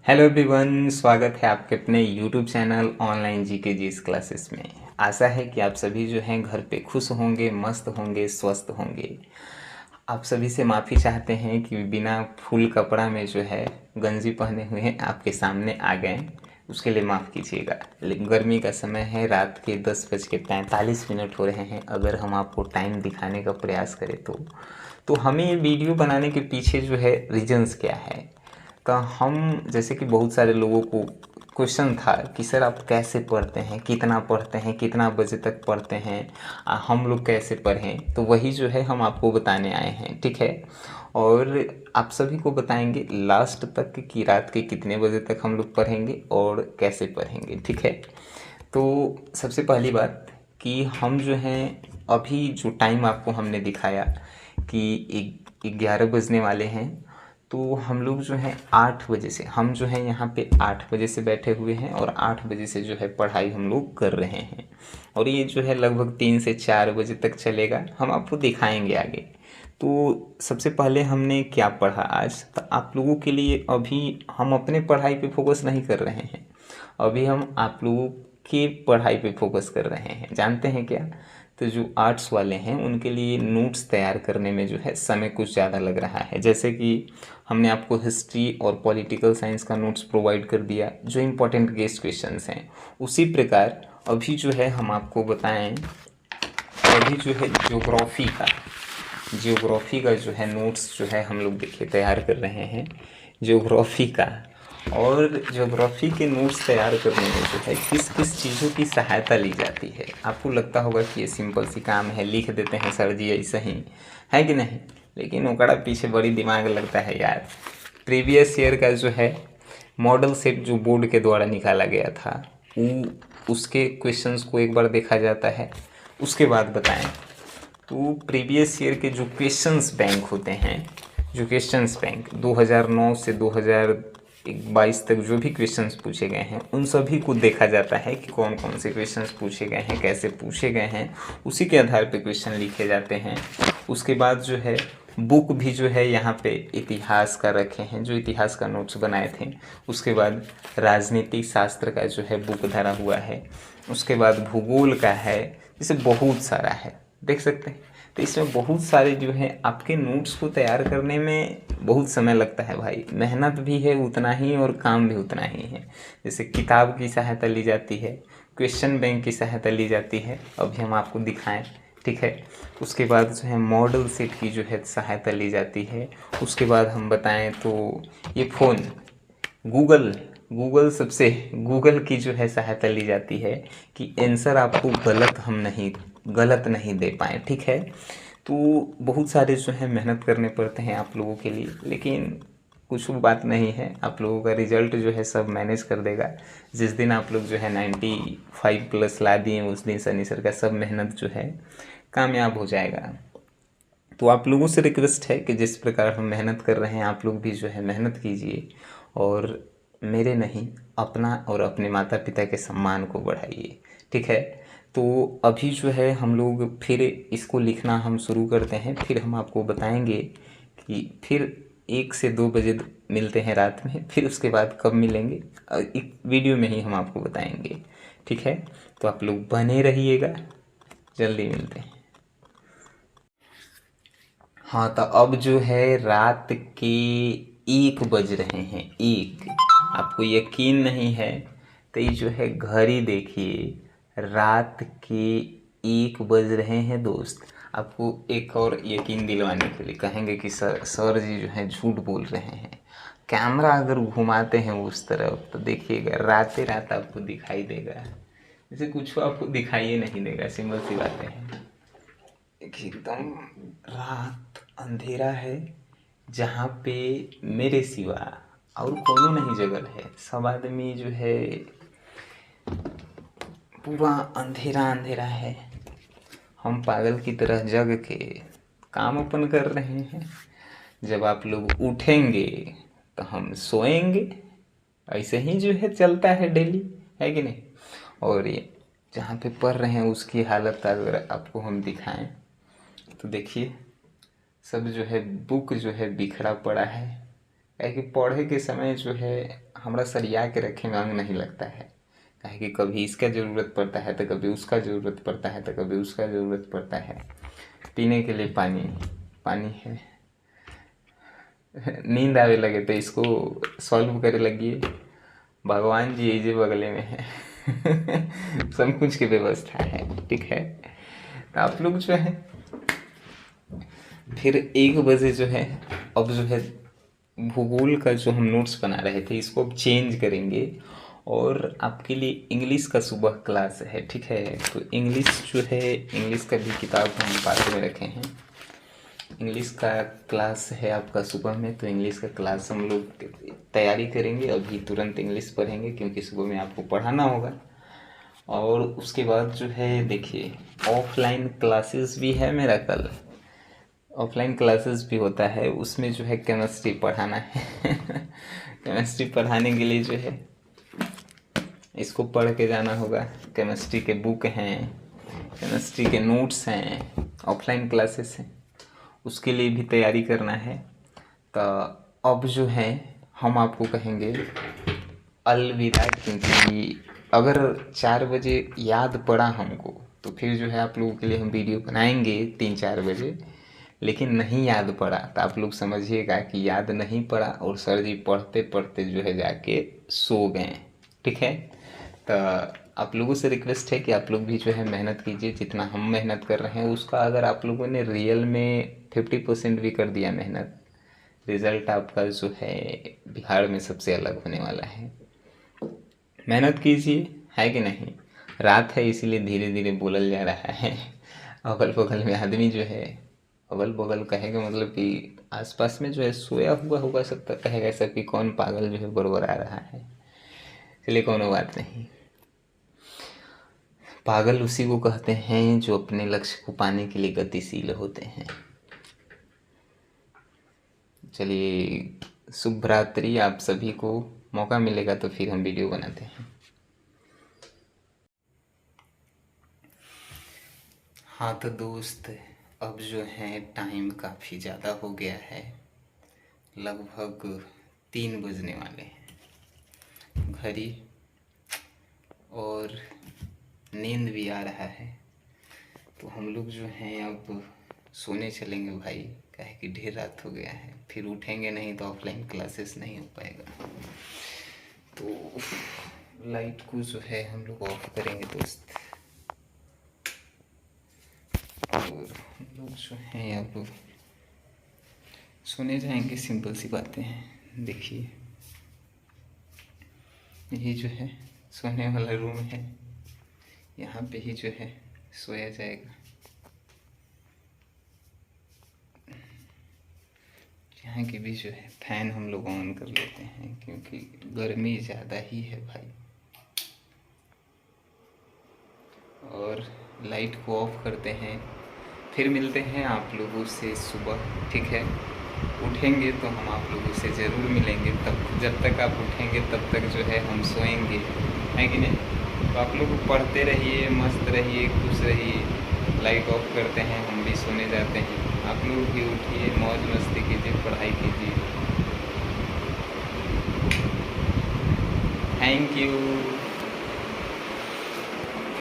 Hello everyone, स्वागत है आपके अपने यूट्यूब चैनल ऑनलाइन जीके जीस क्लासेस में। आशा है कि आप सभी जो हैं घर पे खुश होंगे, मस्त होंगे, स्वस्थ होंगे। आप सभी से माफ़ी चाहते हैं कि बिना फुल कपड़ा में जो है गंजी पहने हुए हैं आपके सामने आ गए, उसके लिए माफ़ कीजिएगा। लेकिन गर्मी का समय है, रात के 10:45 हो रहे हैं। अगर हम आपको टाइम दिखाने का प्रयास करें तो हमें ये वीडियो बनाने के पीछे जो है रीजंस क्या है। तो हम जैसे कि बहुत सारे लोगों को क्वेश्चन था कि सर आप कैसे पढ़ते हैं, कितना पढ़ते हैं, कितना बजे तक पढ़ते हैं, हम लोग कैसे पढ़ें। तो वही जो है हम आपको बताने आए हैं, ठीक है। और आप सभी को बताएंगे लास्ट तक कि रात के कितने बजे तक हम लोग पढ़ेंगे और कैसे पढ़ेंगे, ठीक है। तो सबसे पहली बात कि हम जो हैं अभी जो टाइम आपको हमने दिखाया कि 11 बजने वाले हैं, तो हम लोग जो है 8 बजे से हम जो है यहाँ पे 8 बजे से बैठे हुए हैं और 8 बजे से जो है पढ़ाई हम लोग कर रहे हैं। और ये जो है लगभग 3 से 4 बजे तक चलेगा, हम आपको दिखाएंगे आगे। तो सबसे पहले हमने क्या पढ़ा आज, तो आप लोगों के लिए अभी हम अपने पढ़ाई पे फोकस नहीं कर रहे हैं, अभी हम आप लोगों की पढ़ाई पे फोकस कर रहे हैं। जानते हैं क्या, तो जो आर्ट्स वाले हैं उनके लिए नोट्स तैयार करने में जो है समय कुछ ज़्यादा लग रहा है। जैसे कि हमने आपको हिस्ट्री और पॉलिटिकल साइंस का नोट्स प्रोवाइड कर दिया जो इम्पोर्टेंट गेस्ट क्वेश्चंस हैं, उसी प्रकार अभी जो है हम आपको बताएं, अभी जो है जियोग्राफी का जो है नोट्स जो है हम लोग देखिए तैयार कर रहे हैं जियोग्राफी का। और ज्योग्राफी के नोट्स तैयार करने में जो है किस किस चीज़ों की सहायता ली जाती है। आपको लगता होगा कि ये सिंपल सी काम है, लिख देते हैं सर जी, ऐसा ही है कि नहीं, लेकिन ओकड़ा पीछे बड़ी दिमाग लगता है यार। प्रीवियस ईयर का जो है मॉडल सेट जो बोर्ड के द्वारा निकाला गया था, वो उसके क्वेश्चंस को एक बार देखा जाता है, उसके बाद बताएं। तो प्रीवियस ईयर के जो क्वेश्चंस बैंक होते हैं, जो क्वेश्चंस बैंक 2009 से 2022 तक जो भी क्वेश्चंस पूछे गए हैं, उन सभी को देखा जाता है कि कौन कौन से क्वेश्चंस पूछे गए हैं, कैसे पूछे गए हैं, उसी के आधार पे क्वेश्चन लिखे जाते हैं। उसके बाद जो है बुक भी जो है यहाँ पे इतिहास का रखे हैं, जो इतिहास का नोट्स बनाए थे। उसके बाद राजनीतिक शास्त्र का जो है बुक धरा हुआ है। उसके बाद भूगोल का है, जैसे बहुत सारा है, देख सकते हैं। तो इसमें बहुत सारे जो है आपके नोट्स को तैयार करने में बहुत समय लगता है भाई, मेहनत भी है उतना ही और काम भी उतना ही है। जैसे किताब की सहायता ली जाती है, क्वेश्चन बैंक की सहायता ली जाती है, अभी हम आपको दिखाएं, ठीक है। उसके बाद जो है मॉडल सेट की जो है सहायता ली जाती है। उसके बाद हम बताएं तो ये फ़ोन गूगल गूगल की जो है सहायता ली जाती है कि आंसर आपको गलत नहीं दे पाए, ठीक है। तो बहुत सारे जो है मेहनत करने पड़ते हैं आप लोगों के लिए, लेकिन कुछ बात नहीं है, आप लोगों का रिजल्ट जो है सब मैनेज कर देगा। जिस दिन आप लोग जो है 95+ ला दिए, उस दिन सनी सर का सब मेहनत जो है कामयाब हो जाएगा। तो आप लोगों से रिक्वेस्ट है कि जिस प्रकार हम मेहनत कर रहे हैं, आप लोग भी जो है मेहनत कीजिए और मेरे नहीं, अपना और अपने माता पिता के सम्मान को बढ़ाइए, ठीक है। तो अभी जो है हम लोग फिर इसको लिखना हम शुरू करते हैं, फिर हम आपको बताएंगे कि फिर 1 से 2 बजे मिलते हैं रात में, फिर उसके बाद कब मिलेंगे एक वीडियो में ही हम आपको बताएंगे, ठीक है। तो आप लोग बने रहिएगा, जल्दी मिलते हैं। हाँ, तो अब जो है रात के 1 बज रहे हैं, 1। आपको यकीन नहीं है तो ये जो है घड़ी देखिए, रात के 1 बज रहे हैं दोस्त। आपको एक और यकीन दिलवाने के लिए कहेंगे कि सर जी जो है झूठ बोल रहे हैं। कैमरा अगर घुमाते हैं उस तरफ तो देखिएगा रातें रात आपको दिखाई देगा, जैसे कुछ आपको दिखाई नहीं देगा, सिंपल सी बातें हैं। एकदम रात अंधेरा है, जहाँ पे मेरे सिवा और कोनो नहीं जगल है। सब आदमी जो है पूरा अंधेरा अंधेरा है। हम पागल की तरह जग के काम अपन कर रहे हैं। जब आप लोग उठेंगे तो हम सोएंगे। ऐसे ही जो है चलता है डेली, है कि नहीं। और ये जहाँ पे पढ़ रहे हैं उसकी हालत अगर आपको हम दिखाएं तो देखिए, सब जो है बुक जो है बिखरा पड़ा है। क्या कि पढ़े के समय जो है हमारा सरिया के रखे में अंग नहीं लगता है। काहे कि कभी इसका ज़रूरत पड़ता है तो कभी उसका ज़रूरत पड़ता है तो कभी उसका ज़रूरत पड़ता है। पीने के लिए पानी, पानी है। नींद आवे लगे तो इसको सॉल्व करे लगिए, भगवान जी ये बगले में है। सब कुछ की व्यवस्था है, ठीक है। तो आप लोग जो है फिर 1 बजे जो है, अब जो है भूगोल का जो हम नोट्स बना रहे थे इसको अब चेंज करेंगे और आपके लिए इंग्लिश का सुबह क्लास है, ठीक है। तो इंग्लिश जो है, इंग्लिश का भी किताब हम पास में रखे हैं। इंग्लिश का क्लास है आपका सुबह में, तो इंग्लिश का क्लास हम लोग तैयारी करेंगे। अभी तुरंत इंग्लिश पढ़ेंगे क्योंकि सुबह में आपको पढ़ाना होगा। और उसके बाद जो है देखिए, ऑफलाइन क्लासेस भी है मेरा कल, ऑफलाइन क्लासेस भी होता है। उसमें जो है केमिस्ट्री पढ़ाना है। केमिस्ट्री पढ़ाने के लिए जो है इसको पढ़ के जाना होगा। केमिस्ट्री के बुक हैं, केमिस्ट्री के नोट्स हैं, ऑफलाइन क्लासेस हैं, उसके लिए भी तैयारी करना है। तो अब जो है हम आपको कहेंगे अलविदा, क्योंकि अगर 4 बजे याद पड़ा हमको तो फिर जो है आप लोगों के लिए हम वीडियो बनाएंगे 3-4 बजे। लेकिन नहीं याद पड़ा तो आप लोग समझिएगा कि याद नहीं पड़ा और सर जी पढ़ते पढ़ते जो है जाके सो गए, ठीक है। तो आप लोगों से रिक्वेस्ट है कि आप लोग भी जो है मेहनत कीजिए, जितना हम मेहनत कर रहे हैं उसका अगर आप लोगों ने रियल में 50% भी कर दिया मेहनत, रिज़ल्ट आपका जो है बिहार में सबसे अलग होने वाला है। मेहनत कीजिए, है कि नहीं। रात है इसीलिए धीरे धीरे बोलल जा रहा है। अगल बगल में आदमी जो है, अगल बगल कहेगा मतलब कि आसपास में जो है सोया हुआ होगा, सकता कहेगा ऐसा कि कौन पागल जो है बरबरा रहा है। चलिए कोनो बात नहीं, पागल उसी को कहते हैं जो अपने लक्ष्य को पाने के लिए गतिशील होते हैं। चलिए शुभ रात्रि, आप सभी को मौका मिलेगा तो फिर हम वीडियो बनाते हैं। हाँ तो दोस्त, अब जो है टाइम काफ़ी ज़्यादा हो गया है, लगभग 3 बजने वाले हैं घड़ी, और नींद भी आ रहा है। तो हम लोग जो हैं अब सोने चलेंगे भाई, काहे कि ढेर रात हो गया है, फिर उठेंगे नहीं तो ऑफलाइन क्लासेस नहीं हो पाएगा। तो लाइट को जो है हम लोग ऑफ करेंगे दोस्त, और हम लोग जो हैं अब सोने जाएंगे। सिंपल सी बातें हैं। देखिए यही जो है सोने वाला रूम है, यहाँ पे ही जो है सोया जाएगा। यहाँ की भी जो है फैन हम लोग ऑन कर लेते हैं क्योंकि गर्मी ज़्यादा ही है भाई। और लाइट को ऑफ करते हैं, फिर मिलते हैं आप लोगों से सुबह, ठीक है। उठेंगे तो हम आप लोगों से ज़रूर मिलेंगे, तब जब तक आप उठेंगे तब तक जो है हम सोएंगे, है कि नहीं। तो आप लोग पढ़ते रहिए, मस्त रहिए, खुश रहिए। लाइट ऑफ करते हैं, हम भी सोने जाते हैं। आप लोग भी उठिए, मौज मस्ती कीजिए, पढ़ाई कीजिए। Thank you.